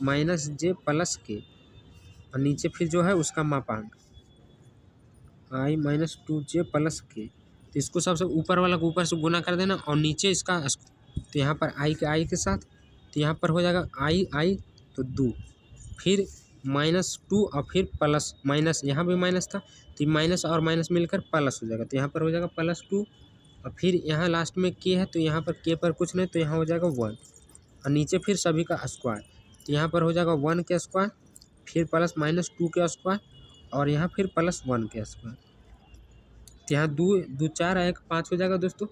माइनस जे प्लस के, और नीचे फिर जो है उसका मापांक i -2j प्लस के। तो इसको सबसे ऊपर वाला को ऊपर से गुना कर देना, और नीचे इसका, तो यहाँ पर i के साथ, तो यहाँ पर हो जाएगा i तो 2, फिर -2 और फिर प्लस माइनस, यहाँ भी माइनस था, तो माइनस और माइनस मिलकर प्लस हो जाएगा, तो यहाँ पर हो जाएगा +2, और फिर यहाँ लास्ट में के है, तो यहाँ पर के पर कुछ नहीं, तो यहाँ हो जाएगा 1, और नीचे फिर सभी का स्क्वायर, तो यहाँ पर हो जाएगा 1 के स्क्वायर, फिर प्लस -2 के स्क्वायर, और यहाँ फिर +1 के स्क्वायर। तो यहाँ 2 4 1 5 हो जाएगा दोस्तों,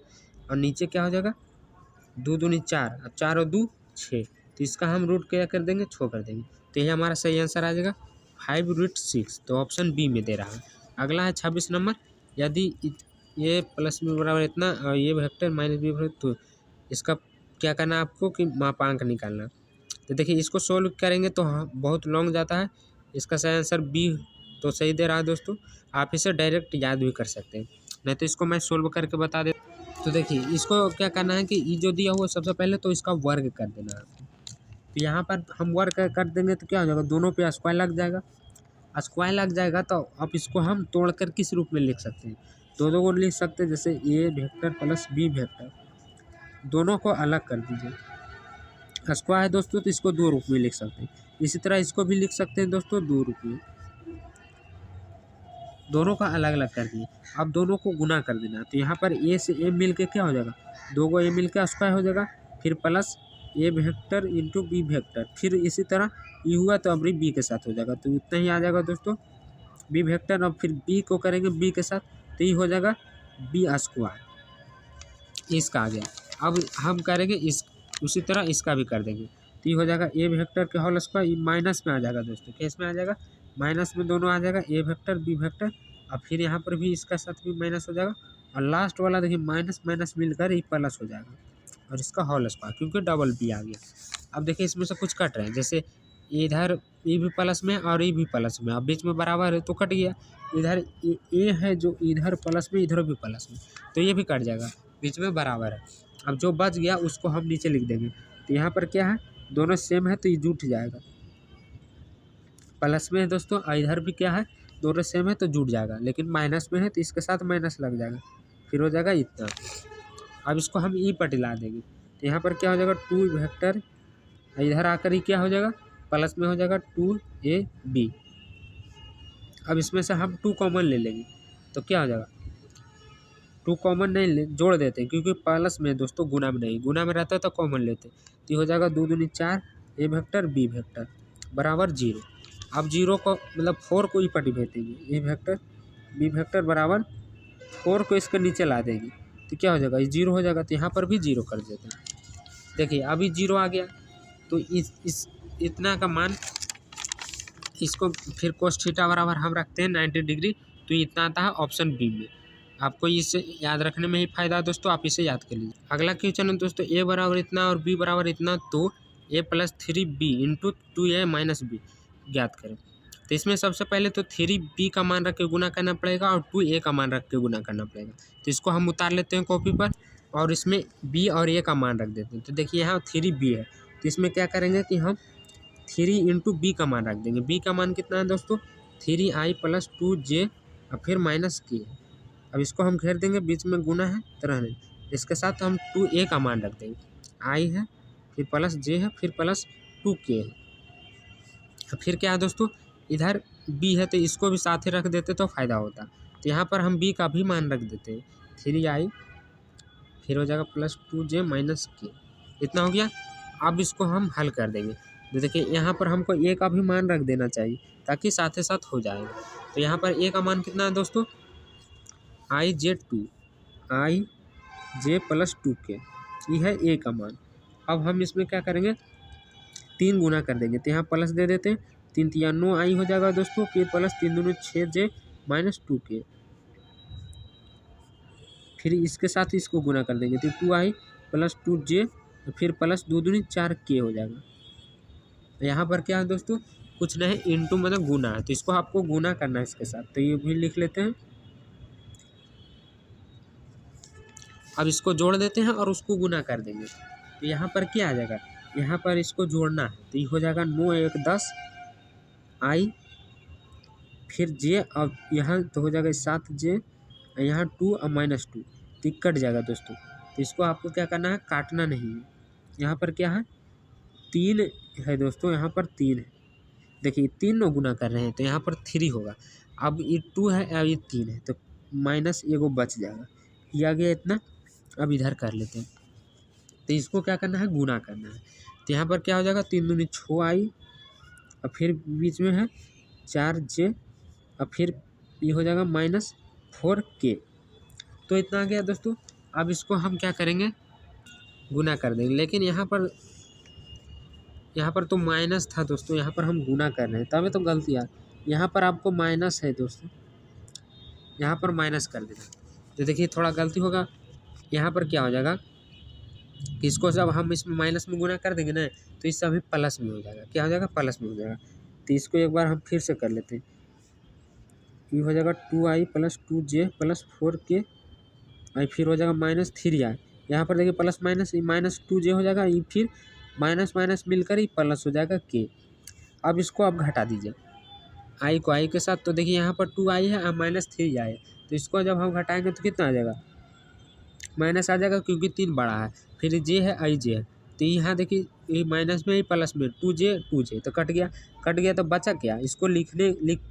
और नीचे क्या हो जाएगा 2 दूनी 4 और 4 और 2 6, तो इसका हम रूट क्या कर देंगे 6 कर देंगे। तो ये हमारा सही आंसर आ जाएगा 5√6, तो ऑप्शन बी में दे रहा है। अगला है 26 नंबर, यदि ये प्लस बी बराबर इतना और ये वेक्टर माइनस बी बराबर, तो इसका क्या करना है आपको कि मापांक निकालना। तो देखिए इसको सोल्व करेंगे तो हाँ बहुत लॉन्ग जाता है। इसका सही आंसर बी तो सही दे रहा है दोस्तों। आप इसे डायरेक्ट याद भी कर सकते हैं, नहीं तो इसको मैं सोल्व करके बता दे। तो देखिए इसको क्या करना है कि ये जो दिया हुआ सबसे पहले तो इसका वर्ग कर देना है। तो यहाँ पर हम वर्ग कर देंगे तो क्या हो जाएगा, दोनों पे स्क्वायर लग जाएगा। स्क्वायर लग जाएगा तो अब इसको हम तोड़कर किस रूप में लिख सकते हैं, दो को लिख सकते हैं, जैसे ए वेक्टर प्लस बी वेक्टर। दोनों को अलग कर दीजिए। स्क्वायर है दोस्तों तो इसको दो रूप में लिख सकते हैं। इसी तरह इसको भी लिख सकते हैं दोस्तों दो रूप में। दोनों का अलग अलग कर दिए। अब दोनों को गुना कर देना। तो यहाँ पर ए से ए मिल के क्या हो जाएगा, दो को ए मिल के स्क्वायर हो जाएगा, फिर प्लस ए वेक्टर इंटू बी वेक्टर, फिर इसी तरह ये हुआ तो अब बी के साथ हो जाएगा। तो इतना ही आ जाएगा दोस्तों बी वेक्टर। अब फिर बी को करेंगे बी के साथ तो ये हो जाएगा बी स्क्वायर, इसका आ गया। अब हम करेंगे इस उसी तरह इसका भी कर देंगे तो ये हो जाएगा ए वेक्टर के होल स्क्वायर। ये माइनस में आ जाएगा दोस्तों, केस में आ जाएगा माइनस में, दोनों आ जाएगा ए वेक्टर बी वेक्टर। और फिर यहाँ पर भी इसका साथ भी माइनस हो जाएगा और लास्ट वाला देखिए माइनस माइनस मिलकर ये प्लस हो जाएगा और इसका होल स्क्वायर, क्योंकि डबल बी आ गया। अब देखिए इसमें से कुछ कट रहे हैं, जैसे इधर ये भी प्लस में और ये भी प्लस में, अब बीच में बराबर है तो कट गया। इधर ए है जो इधर प्लस में, इधर भी प्लस में, तो ये भी कट जाएगा, बीच में बराबर है। अब जो बच गया उसको हम नीचे लिख देंगे। तो यहाँ पर क्या है, दोनों सेम है तो ये जुट जाएगा, प्लस में है दोस्तों और इधर भी क्या है, दोनों सेम है तो जुट जाएगा, लेकिन माइनस में है तो इसके साथ माइनस लग जाएगा, फिर हो जाएगा इतना। अब इसको हम ई पर ला देंगे तो यहाँ पर क्या हो जाएगा टू वेक्टर, इधर आकर ही क्या हो जाएगा प्लस में हो जाएगा टू ए बी। अब इसमें से हम टू कॉमन ले लेंगे तो क्या हो जाएगा, टू कॉमन नहीं ले जोड़ देते हैं, क्योंकि प्लस में दोस्तों गुना में नहीं, गुना में रहता है तो कॉमन लेते। तो ये हो जाएगा दो दूनी चार ए वेक्टर बी वेक्टर बराबर जीरो। अब जीरो को मतलब फोर को ही पटी भेज देंगे, ए वेक्टर बी वेक्टर बराबर फोर को इसके नीचे ला देंगे तो क्या हो जाएगा, ये जीरो हो जाएगा। तो यहाँ पर भी जीरो कर देते हैं। देखिए अभी जीरो आ गया तो इस इतना का मान, इसको फिर कोस थीटा बराबर हम रखते हैं 90 डिग्री, तो इतना आता है ऑप्शन बी में। आपको इसे याद रखने में ही फायदा है दोस्तों, आप इसे याद कर लीजिए। अगला क्वेश्चन है दोस्तों ए बराबर इतना और बी बराबर इतना, तो A plus three B into two A minus B ज्ञात करें। तो इसमें सबसे पहले तो थ्री बी का मान रख के गुना करना पड़ेगा और टू ए का मान रख के गुना करना पड़ेगा। तो इसको हम उतार लेते हैं कॉपी पर और इसमें बी और ए का मान रख देते हैं। तो देखिए यहाँ थ्री बी है तो इसमें क्या करेंगे कि हम थ्री इंटू बी का मान रख देंगे। बी का मान कितना है दोस्तों, थ्री आई प्लस टू जे और फिर माइनस के है। अब इसको हम घेर देंगे, बीच में गुना है तो रहने, इसके साथ हम टू ए का मान रख देंगे, आई है फिर प्लस जे है फिर प्लस टू के है। फिर क्या है दोस्तों, इधर बी है तो इसको भी साथ ही रख देते तो फ़ायदा होता। तो यहाँ पर हम बी का भी मान रख देते हैं, थ्री आई फिर हो जाएगा प्लस टू जे माइनस के, इतना हो गया। अब इसको हम हल कर देंगे। तो देखिए यहाँ पर हमको ए का भी मान रख देना चाहिए ताकि साथ ही साथ हो जाएगा। तो यहाँ पर ए का मान कितना है दोस्तों, I J two, I J plus two के, ये है ए का मान। अब हम इसमें क्या करेंगे, तीन गुना कर देंगे। तो यहाँ प्लस दे देते हैं, तीन तिया नौ आई हो जाएगा दोस्तों, फिर प्लस तीन दूनी छः जे माइनस टू के, फिर इसके साथ इसको गुना कर देंगे तो टू आई प्लस टू जे फिर प्लस दो दूनी चार के हो जाएगा। यहाँ पर क्या है दोस्तों, कुछ नहीं इंटू मतलब गुना है, तो इसको आपको गुना करना है इसके साथ, तो ये भी लिख लेते हैं। अब इसको जोड़ देते हैं और उसको गुना कर देंगे। तो यहाँ पर क्या आ जाएगा, यहाँ पर इसको जोड़ना है तो ये हो जाएगा नौ एक 10 आई फिर जे, अब यहाँ तो हो जाएगा 7 जे, यहाँ 2 और माइनस 2 तो कट जाएगा दोस्तों। तो इसको आपको क्या करना है, काटना नहीं है। यहाँ पर क्या है, 3 है दोस्तों, यहाँ पर 3 है। देखिए 3 नो गुना कर रहे हैं तो यहाँ पर 3 होगा। अब ये 2 है और ये 3 है तो माइनस एगो बच जाएगा, ये आ गया इतना। अब इधर कर लेते हैं तो इसको क्या करना है, गुना करना है। तो यहाँ पर क्या हो जाएगा, 3 दूनी 6 आई और फिर बीच में है 4 जे और फिर ये हो जाएगा माइनस 4 के, तो इतना आ गया दोस्तों। अब इसको हम क्या करेंगे, गुना कर देंगे, लेकिन यहाँ पर तो माइनस था दोस्तों, यहाँ पर हम गुना कर रहे हैं तभी तो गलती यार। यहाँ पर आपको माइनस है दोस्तों, यहाँ पर माइनस कर देना। तो देखिए थोड़ा गलती होगा, यहाँ पर क्या हो जाएगा इसको जब हम इसमें माइनस में गुना कर देंगे ना तो इससे अभी प्लस में हो जाएगा। क्या हो जाएगा? प्लस में हो जाएगा। तो इसको एक बार हम फिर से कर लेते हैं। ये हो जाएगा 2i plus 2j plus 4k और फिर हो जाएगा माइनस 3i। यहाँ पर देखिए प्लस माइनस माइनस 2j हो जाएगा, ये फिर माइनस माइनस मिलकर ही प्लस हो जाएगा k। अब इसको आप घटा दीजिए आई को आई के साथ, तो देखिए यहाँ पर 2i है और माइनस 3i है, तो इसको जब हम घटाएंगे तो कितना आ जाएगा? माइनस आ जाएगा, क्योंकि 3 बड़ा है। फिर जे है आई जे है, तो यहाँ देखिए ये माइनस में ही प्लस में 2j तो कट गया तो बचा क्या? इसको लिख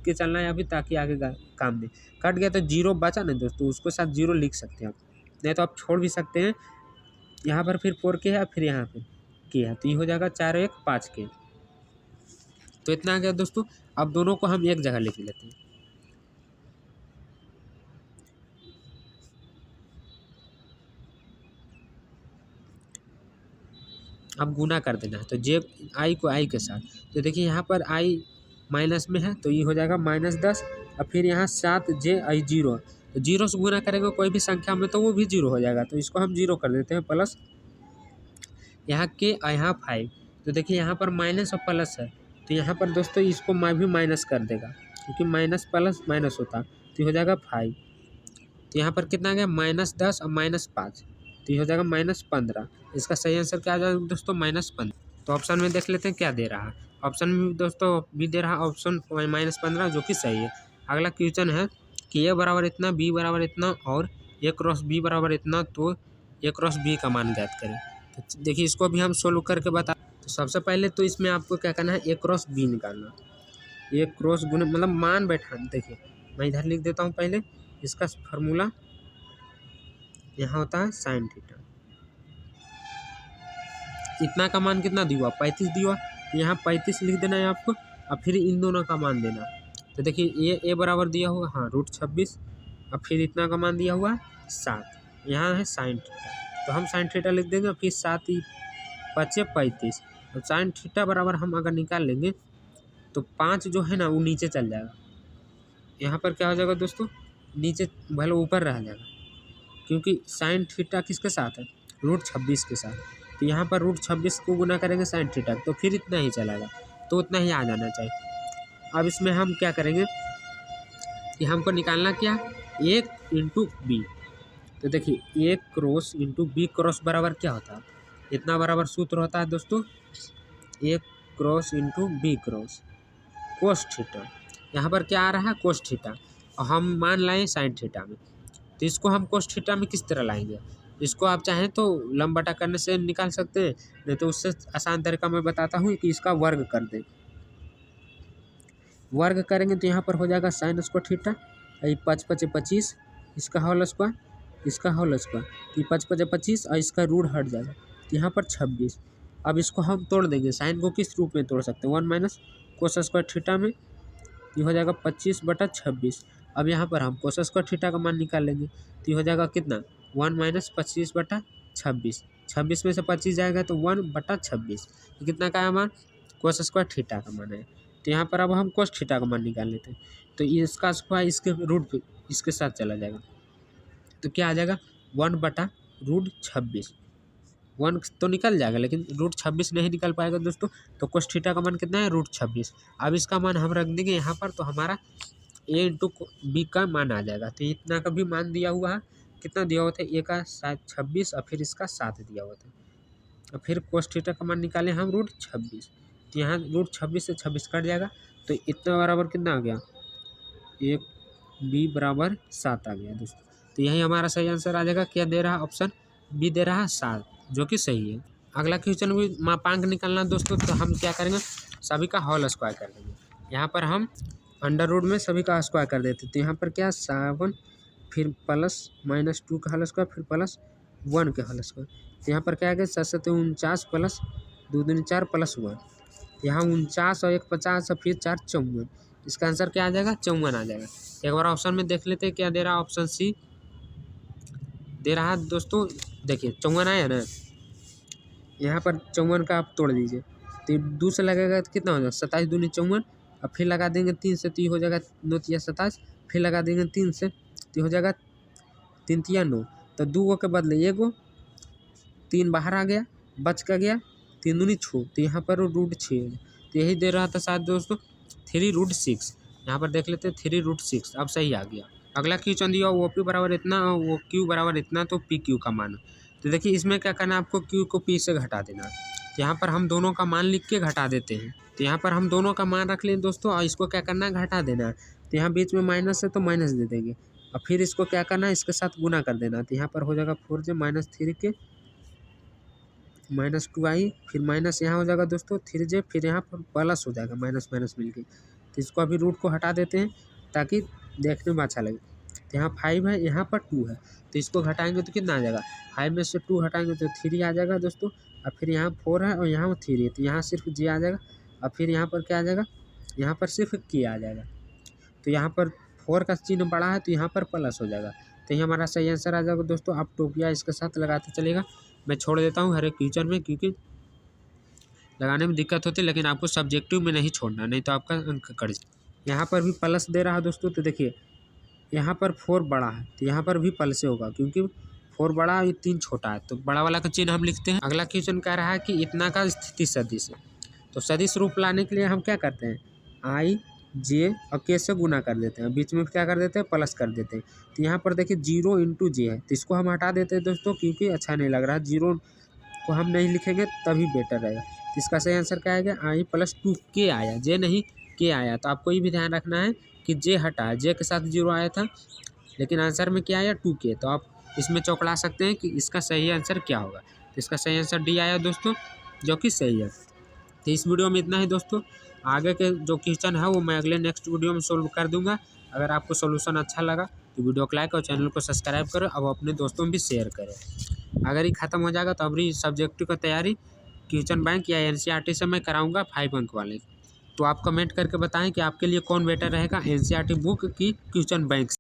के चलना है अभी, ताकि आगे काम दे। कट गया तो 0 बचा ना दोस्तों, उसको साथ 0 लिख सकते हैं आप, नहीं तो आप छोड़ भी सकते हैं। यहाँ पर फिर 4k है, फिर यहाँ पे k है, तो ये हो जाएगा 4 1 5k। तो इतना आ गया दोस्तों। अब दोनों को हम एक जगह लिख लेते हैं। अब गुना कर देना है, तो जे आई को आई के साथ, तो देखिए यहाँ पर आई माइनस में है, तो ये हो जाएगा -10 और फिर यहाँ 7j आई 0, तो 0 से गुना करेंगे कोई भी संख्या में तो वो भी 0 हो जाएगा, तो इसको हम 0 कर देते हैं। प्लस यहाँ k और यहाँ 5, तो देखिए यहाँ पर माइनस और प्लस है, तो यहाँ पर दोस्तों इसको भी माइनस कर देगा, क्योंकि माइनस प्लस माइनस होता, तो ये हो जाएगा 5। तो यहाँ पर कितना आ गया? -10 और -5, तो ये हो जाएगा -15। इसका सही आंसर क्या आ जाएगा दोस्तों? -15। तो ऑप्शन में देख लेते हैं क्या दे रहा है। ऑप्शन में दोस्तों भी दे रहा है ऑप्शन -15, जो कि सही है। अगला क्वेश्चन है कि a बराबर इतना, b बराबर इतना और a क्रॉस b बराबर इतना, तो a क्रॉस b का मान ज्ञात करें। तो देखिए इसको भी हम सोल्व करके बता। तो सबसे पहले तो इसमें आपको क्या करना है? a क्रॉस b निकालना। a क्रॉस गुना मतलब मान बैठाना। देखिए मैं इधर लिख देता हूँ पहले, इसका फार्मूला यहाँ होता है साइन थीटा। इतना का मान कितना दिया? 35 दिया, तो यहाँ 35 लिख देना है आपको और फिर इन दोनों का मान देना। तो देखिए ये a बराबर दिया हुआ, हाँ √26, और फिर इतना का मान दिया हुआ 7, यहाँ है साइन थीटा, तो हम साइन थीटा लिख देंगे। फिर 7 × 5 = 35, तो साइन थीटा बराबर हम अगर निकाल लेंगे तो 5 जो है ना वो नीचे चल जाएगा। यहाँ पर क्या हो जाएगा दोस्तों? नीचे भले ऊपर रह जाएगा, क्योंकि साइन थीटा किसके साथ है? √26 के साथ। तो यहाँ पर √26 को गुना करेंगे साइन थीटा, तो फिर इतना ही चलेगा, तो उतना ही आ जाना चाहिए। अब इसमें हम क्या करेंगे कि हमको निकालना क्या? a × b। तो देखिए a क्रॉस × b क्रॉस बराबर क्या होता है? इतना बराबर सूत्र होता है दोस्तों a cross × b cross cos theta. यहाँ पर क्या आ रहा है? कोस थीटा, और हम मान लाएँ साइन थीटा में, तो इसको हम कोस थीटा में किस तरह लाएंगे? इसको आप चाहें तो लंब बटा करने से निकाल सकते हैं, नहीं तो उससे आसान तरीका मैं बताता हूँ कि इसका वर्ग कर दें। वर्ग करेंगे तो यहाँ पर हो जाएगा साइन स्क्वायर थीटा, 5 × 5 = 25, इसका होल स्क्वायर, इसका होल स्क्वायर, तो 5 × 5 = 25 और इसका रूट हट जाएगा, तो यहाँ पर 26। अब इसको हम तोड़ देंगे। साइन को किस रूप में तोड़ सकते हैं? 1 - कोस स्क्वायर थीटा में, ये हो जाएगा 25/26। अब यहाँ पर हम कोस स्क्वायर थीटा का मान निकाल लेंगे, तो ये हो जाएगा कितना? 1 - 25/26। 26 में से 25 जाएगा तो 1/26, ये कितना का है मान? कोस स्क्वायर थीटा का मान है। तो यहाँ पर अब हम कोस थीटा का मान निकाल लेते हैं, तो इसका स्क्वायर इसके रूट पे इसके साथ चला जाएगा, तो क्या आ जाएगा? 1/√26। 1 तो निकल जाएगा, लेकिन √26 नहीं निकल पाएगा दोस्तों। तो कोस थीटा का मान कितना है? √26। अब इसका मान हम रख देंगे यहाँ पर, तो हमारा a × b का मान आ जाएगा। तो इतना का भी मान दिया हुआ है, कितना दिया हुआ था? a का 26 और फिर इसका 7 दिया हुआ था, और फिर कोस थीटा का मान निकाले हम √26, तो यहाँ √26 से 26 कट जाएगा, तो इतना बराबर कितना आ गया? a b बराबर 7 आ गया दोस्तों। तो यही हमारा सही आंसर आ जाएगा। क्या दे रहा है? ऑप्शन बी दे रहा है 7, जो कि सही है। अगला क्वेश्चन भी मापांक निकालना दोस्तों, तो हम क्या करेंगे? सभी का होल स्क्वायर कर देंगे। यहाँ पर हम अंडर में सभी का स्क्वायर कर देते, तो यहाँ पर क्या? 7, फिर प्लस -2 का होल स्क्वायर, फिर +1 के होल स्क्वायर, तो यहाँ पर क्या आ गया? 7 × 7 = 49 प्लस 2 × 4 + 1, यहाँ 49 और 1 50 और फिर 4 54। इसका आंसर क्या आ जाएगा? 54 आ जाएगा। एक बार ऑप्शन में देख लेते हैं क्या दे रहा है। ऑप्शन सी दे रहा है दोस्तों, देखिए 54 आया ना, यहाँ पर 54 का आप तोड़ दीजिए, तो 2 से लगेगा तो कितना हो जाएगा? 27 दूनी 54, और फिर लगा देंगे 3 से, तो ये हो जाएगा 9 × 3 = 27, फिर लगा देंगे 3 से, तो हो जाएगा 3 × 3 = 9, तो 2 के बदले 1, 3 बाहर आ गया, बच का गया 3 दूनी 6, तो यहाँ पर √6, तो यही दे रहा था शायद दोस्तों 3√6। यहाँ पर देख लेते हैं 3√6, अब सही आ गया। अगला क्वेश्चन दिया वो P बराबर इतना और वो Q बराबर इतना, तो PQ का मान। तो देखिए इसमें क्या करना है, आपको Q को P से घटा देना है। तो यहाँ पर हम दोनों का मान लिख के घटा देते हैं। तो यहाँ पर हम दोनों का मान रख लें दोस्तों, और इसको क्या करना है, घटा देना है। तो यहाँ बीच में माइनस है तो माइनस दे देंगे, और फिर इसको क्या करना है, इसके साथ गुना कर देना। तो यहाँ पर हो जाएगा 4j -3 के -2i, फिर माइनस यहाँ हो जाएगा दोस्तों 3j, फिर यहाँ पर प्लस हो जाएगा माइनस माइनस मिलके। तो इसको अभी रूट को हटा देते हैं ताकि देखने में अच्छा लगे। तो यहाँ 5 है, यहाँ पर 2 है, तो इसको घटाएंगे तो कितना आ जाएगा, 5 में से 2 हटाएंगे तो 3 आ जाएगा दोस्तों, और फिर यहाँ 4 है और यहाँ 3 है, तो यहाँ सिर्फ j आ जाएगा, और फिर यहाँ पर क्या आ जाएगा, यहाँ पर सिर्फ k आ जाएगा। तो यहाँ पर 4 का चिन्ह बड़ा है तो यहाँ पर प्लस हो जाएगा। तो ये हमारा सही आंसर आ जाएगा दोस्तों। आप टोपिया इसके साथ लगाते चलेगा, मैं छोड़ देता हूँ हर एक क्वेश्चन में, क्योंकि लगाने में दिक्कत होती है, लेकिन आपको सब्जेक्टिव में नहीं छोड़ना, नहीं तो आपका अंक कट जाए। यहाँ पर भी प्लस दे रहा है दोस्तों, तो देखिए यहाँ पर 4 बड़ा है तो यहाँ पर भी प्लस होगा, क्योंकि 4 बड़ा और 3 छोटा है, तो बड़ा वाला का चिन्ह हम लिखते हैं। अगला क्वेश्चन कह रहा है कि इतना का स्थिति सदिश है, तो सदिश रूप लाने के लिए हम क्या करते हैं, i j और k से गुना कर देते हैं, बीच में क्या कर देते हैं, प्लस कर देते हैं। तो यहाँ पर देखिए 0 × j है, तो इसको हम हटा देते हैं दोस्तों, क्योंकि अच्छा नहीं लग रहा है, 0 को हम नहीं लिखेंगे तभी बेटर रहेगा। तो इसका सही आंसर क्या आएगा, i + 2k आया, j नहीं k आया। तो आपको ये भी ध्यान रखना है कि j हटा, j के साथ 0 आया था, लेकिन आंसर में क्या आया 2k। तो आप इसमें चौकड़ा सकते हैं कि इसका सही आंसर क्या होगा। तो इसका सही आंसर D आया दोस्तों, जो कि सही है। तो इस वीडियो में इतना ही दोस्तों, आगे के जो क्वेश्चन है वो मैं अगले नेक्स्ट वीडियो में सोल्व कर दूंगा। अगर आपको सोल्यूशन अच्छा लगा तो वीडियो को लाइक और चैनल को सब्सक्राइब करें, और अपने दोस्तों में भी शेयर करें। अगर ये खत्म हो जाएगा तो अभी सब्जेक्टिव का तैयारी क्वेश्चन बैंक या NCERT से मैं कराऊंगा 5 अंक वाले। तो आप कमेंट करके बताएं कि आपके लिए कौन बेटर रहेगा, NCERT बुक की क्वेश्चन बैंक।